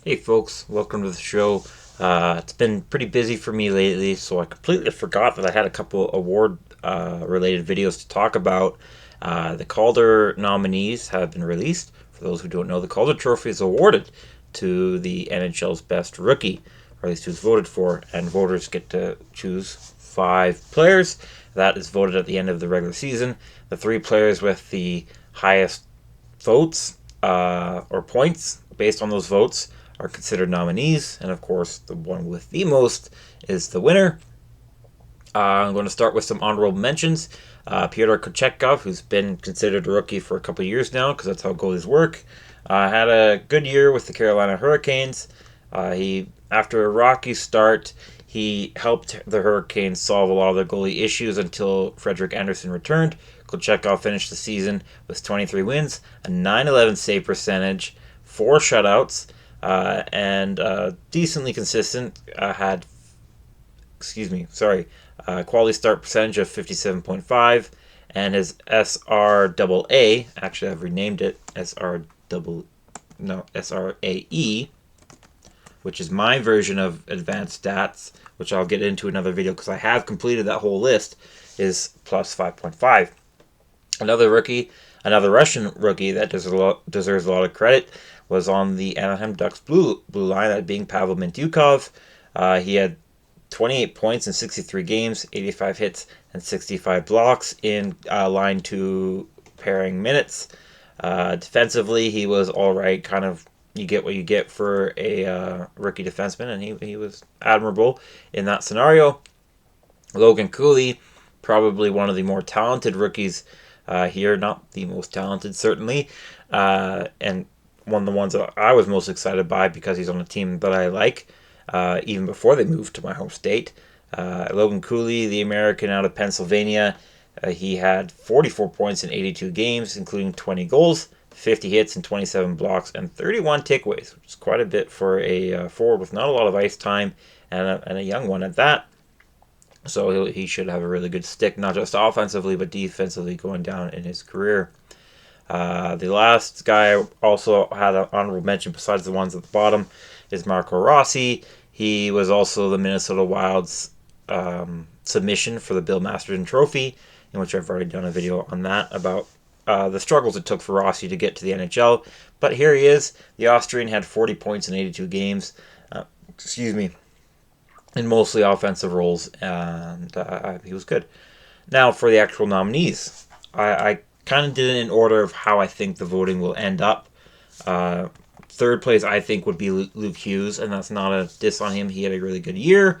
Hey folks, welcome to the show. It's been pretty busy for me lately, so I completely forgot that I had a couple award related videos to talk about. The Calder nominees have been released. For those who don't know, the Calder Trophy is awarded to the NHL's best rookie, or at least who's voted for, and voters get to choose 5 players. That is voted at the end of the regular season. The 3 players with the highest votes or points based on those votes are considered nominees, and of course, the one with the most is the winner. I'm going to start with some honorable mentions. Pyotr Kochetkov, who's been considered a rookie for a couple of years now, because that's how goalies work, had a good year with the Carolina Hurricanes. After a rocky start, he helped the Hurricanes solve a lot of their goalie issues until Frederik Andersen returned. Kochetkov finished the season with 23 wins, a 911 save percentage, 4 shutouts, and decently consistent. Quality start percentage of 57.5, and his SRAA. Actually, I've renamed it SRAE, which is my version of advanced stats, which I'll get into another video because I have completed that whole list, is plus 5.5. Another Russian rookie that deserves a lot of credit was on the Anaheim Ducks blue line, that being Pavel Mintyukov. He had 28 points in 63 games, 85 hits, and 65 blocks in line 2 pairing minutes. Defensively, he was all right. Kind of, you get what you get for a rookie defenseman, and he was admirable in that scenario. Logan Cooley, probably one of the more talented rookies here, not the most talented, certainly, and one of the ones that I was most excited by because he's on a team that I like, even before they moved to my home state. Logan Cooley, the American out of Pennsylvania, he had 44 points in 82 games, including 20 goals, 50 hits, and 27 blocks, and 31 takeaways, which is quite a bit for a forward with not a lot of ice time and a young one at that. So he should have a really good stick, not just offensively, but defensively going down in his career. The last guy I also had an honorable mention, besides the ones at the bottom, is Marco Rossi. He was also the Minnesota Wild's submission for the Bill Masterton Trophy, in which I've already done a video on that about the struggles it took for Rossi to get to the NHL. But here he is. The Austrian had 40 points in 82 games. In mostly offensive roles, and he was good. Now, for the actual nominees, I kind of did it in order of how I think the voting will end up. Third place, I think, would be Luke Hughes, and that's not a diss on him. He had a really good year.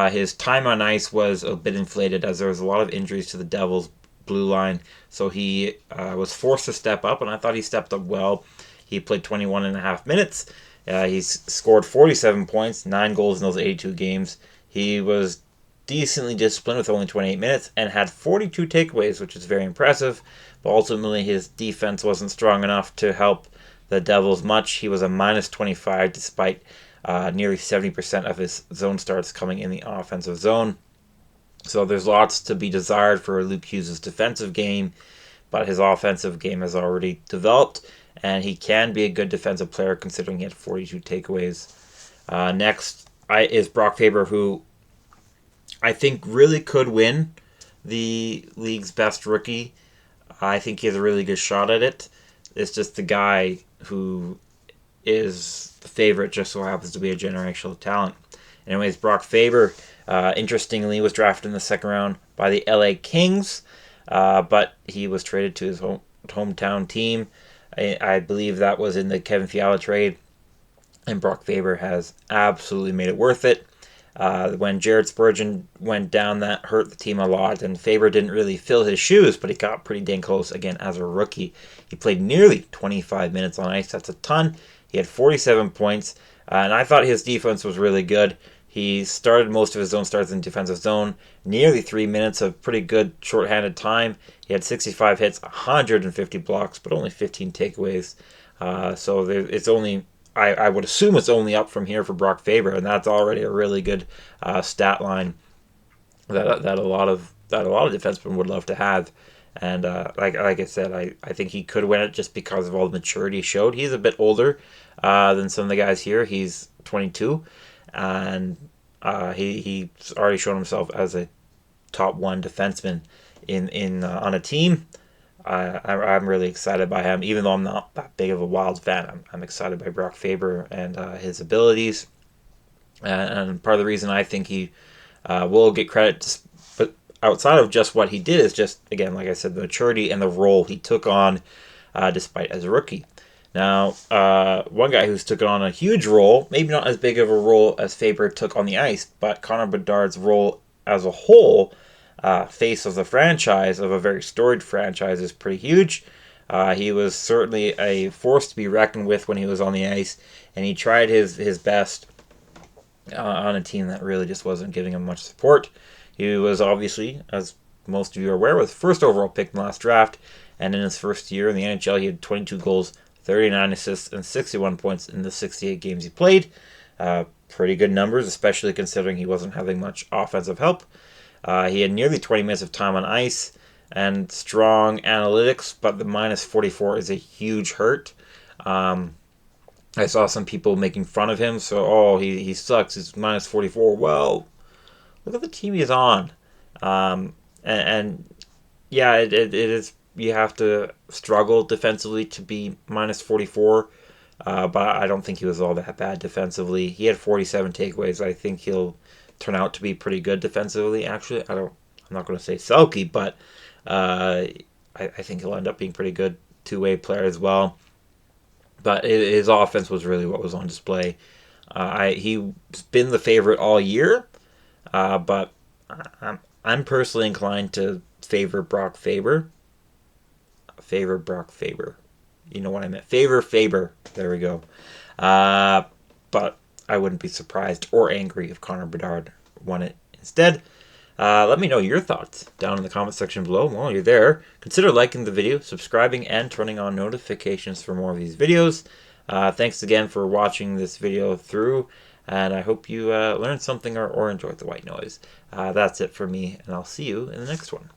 His time on ice was a bit inflated as there was a lot of injuries to the Devils' blue line, so he was forced to step up, and I thought he stepped up well. He played 21 and a half minutes. He's scored 47 points, 9 goals in those 82 games. He was decently disciplined with only 28 minutes and had 42 takeaways, which is very impressive. But ultimately, his defense wasn't strong enough to help the Devils much. He was a minus 25 despite nearly 70% of his zone starts coming in the offensive zone. So there's lots to be desired for Luke Hughes' defensive game, but his offensive game has already developed, and he can be a good defensive player considering he had 42 takeaways. Next is Brock Faber, who I think really could win the league's best rookie. I think he has a really good shot at it. It's just the guy who is the favorite just so happens to be a generational talent. Anyways, Brock Faber, interestingly, was drafted in the second round by the LA Kings, but he was traded to his hometown team. I believe that was in the Kevin Fiala trade, and Brock Faber has absolutely made it worth it. When Jared Spurgeon went down, that hurt the team a lot, and Faber didn't really fill his shoes, but he got pretty dang close again as a rookie. He played nearly 25 minutes on ice. That's a ton. He had 47 points, and I thought his defense was really good. He started most of his zone starts in defensive zone, nearly 3 minutes of pretty good shorthanded time. He had 65 hits, 150 blocks, but only 15 takeaways. It's only, I would assume it's only up from here for Brock Faber, and that's already a really good stat line that a lot of defensemen would love to have. And like I said, I think he could win it just because of all the maturity he showed. He's a bit older than some of the guys here. He's 22, and he's already shown himself as a top one defenseman in on a team. I'm really excited by him, even though I'm not that big of a Wild fan. I'm excited by Brock Faber and his abilities, and part of the reason I think he will get credit, but outside of just what he did, is just, again, like I said, the maturity and the role he took on, despite as a rookie. Now, one guy who's taken on a huge role, maybe not as big of a role as Faber took on the ice, but Connor Bedard's role as a whole, face of the franchise, of a very storied franchise, is pretty huge. He was certainly a force to be reckoned with when he was on the ice, and he tried his best on a team that really just wasn't giving him much support. He was obviously, as most of you are aware, was first overall pick in the last draft, and in his first year in the NHL, he had 22 goals, 39 assists, and 61 points in the 68 games he played. Pretty good numbers, especially considering he wasn't having much offensive help. He had nearly 20 minutes of time on ice and strong analytics, but the minus 44 is a huge hurt. I saw some people making fun of him, so, he sucks, he's minus 44. Well, look at the team he's on. And yeah, it is, you have to struggle defensively to be minus 44, but I don't think he was all that bad defensively. He had 47 takeaways. I think he'll turn out to be pretty good defensively, actually. I'm not going to say sulky, but I think he'll end up being pretty good two-way player as well. But his offense was really what was on display. He's been the favorite all year, but I'm personally inclined to favor Brock Faber. Favor Brock Faber. You know what I meant. Favor Faber. There we go. But I wouldn't be surprised or angry if Connor Bedard won it instead. Let me know your thoughts down in the comment section below. While you're there, consider liking the video, subscribing, and turning on notifications for more of these videos. Thanks again for watching this video through, and I hope you learned something or enjoyed the white noise. That's it for me, and I'll see you in the next one.